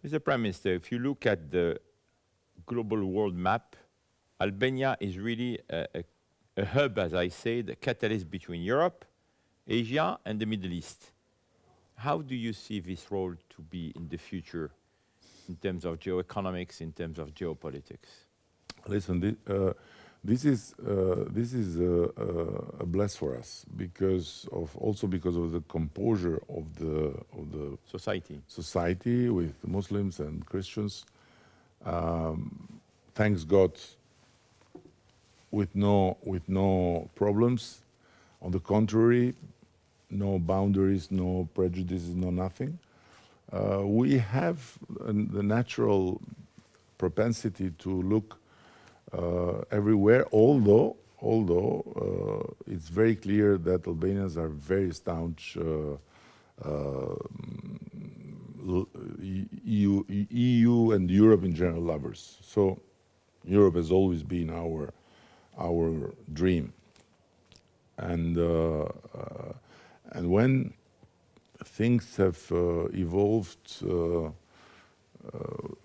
Mr. Prime Minister, if you look at the global world map, Albania is really a hub, as I said, a catalyst between Europe, Asia, and the Middle East. How do you see this role to be in the future in terms of geoeconomics, in terms of geopolitics? Listen, this is a bless for us because of the composure of the society with Muslims and Christians. Thanks God, with no problems. On the contrary, no boundaries, no prejudices, no nothing. We have the natural propensity to look everywhere, although it's very clear that Albanians are very staunch EU and Europe in general lovers. So Europe has always been our dream. And when things have evolved,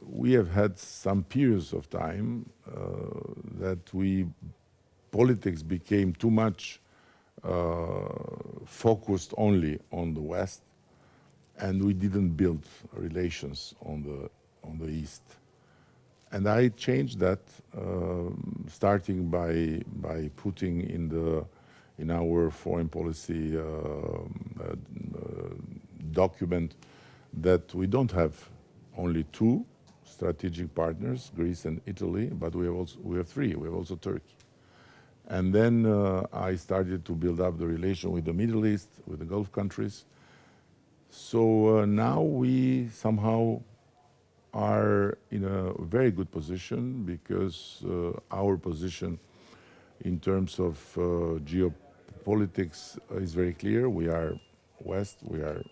we have had some periods of time that politics became too much focused only on the West, and we didn't build relations on the East. And I changed that, starting by putting in our foreign policy document that we don't have only two strategic partners, Greece and Italy, but we have three. We have also Turkey. And then I started to build up the relation with the Middle East, with the Gulf countries. So now we somehow are in a very good position because our position in terms of geopolitics is very clear. We are West, we are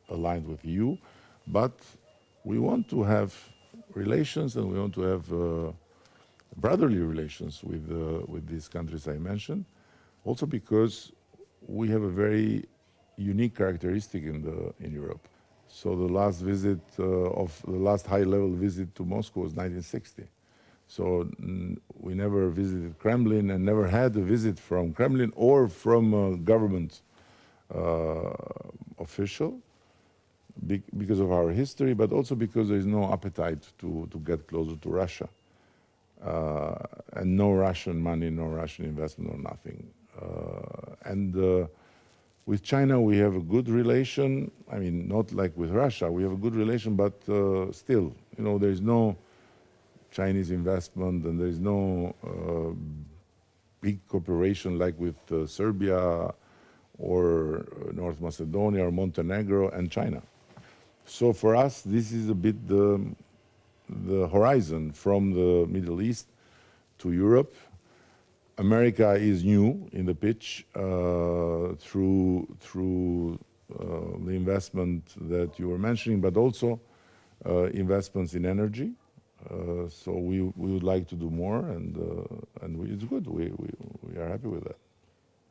aligned with EU, but we want to have relations and we want to have brotherly relations with these countries I mentioned. Also because we have a very unique characteristic in Europe. So the last visit the last high-level visit to Moscow was 1960. So we never visited Kremlin and never had a visit from Kremlin or from a government official because of our history, but also because there is no appetite to get closer to Russia. And no Russian money, no Russian investment, or nothing. With China, we have a good relation. I mean, not like with Russia. We have a good relation, but still, there is no Chinese investment, and there is no big cooperation like with Serbia or North Macedonia or Montenegro and China. So for us, this is a bit the horizon from the Middle East to Europe. America is new in the pitch through the investment that you were mentioning, but also investments in energy. So we would like to do more, and it's good. We are happy with that.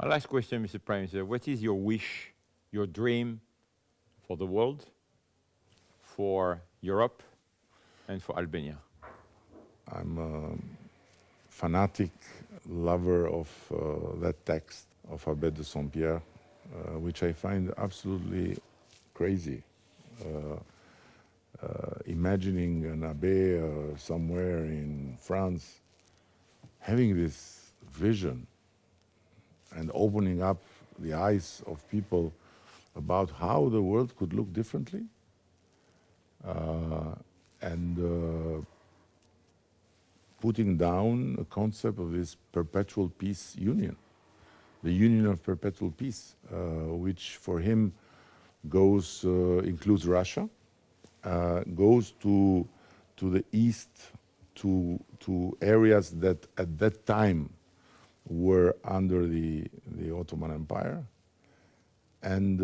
My last question, Mr. Prime Minister, what is your wish, your dream for the world, for Europe, and for Albania? I'm a fanatic lover of that text of Abbé de Saint-Pierre, which I find absolutely crazy. Imagining an abbé somewhere in France having this vision and opening up the eyes of people about how the world could look differently, and putting down a concept of this perpetual peace union, the union of perpetual peace, which for him includes Russia, goes to the east, to areas that at that time were under the Ottoman Empire, and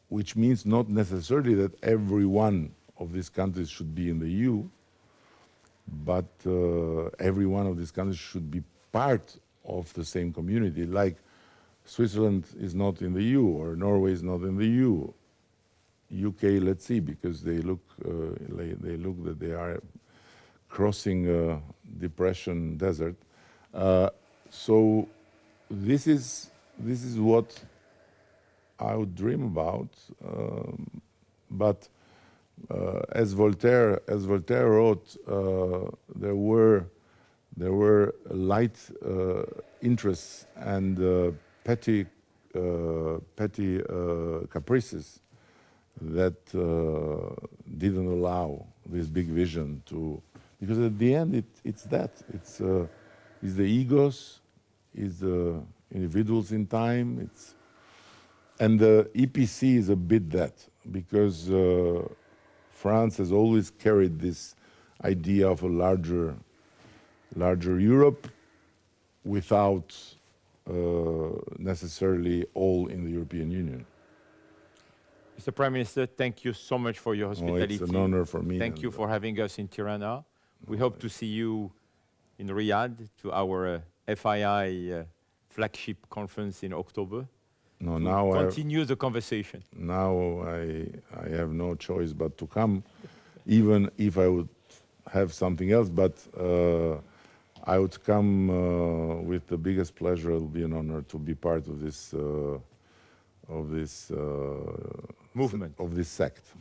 which means not necessarily that every one of these countries should be in the EU, but every one of these countries should be part of the same community, like Switzerland is not in the EU, or Norway is not in the EU, UK, let's see, because they look that they are crossing a depression desert. So this is what I would dream about. But as Voltaire wrote, there were light interests and petty caprices that didn't allow this big vision to, because at the end it's the egos, it's the individuals in time, and the EPC is a bit that, because France has always carried this idea of a larger Europe without necessarily all in the European Union. Mr. Prime Minister, thank you so much for your hospitality. It's an honor for me. Thank you for having us in Tirana. We hope to see you in Riyadh to our FII flagship conference in October. No, now continue the conversation. Now I have no choice but to come, even if I would have something else. But I would come with the biggest pleasure. It will be an honor to be part of this movement, of this sect.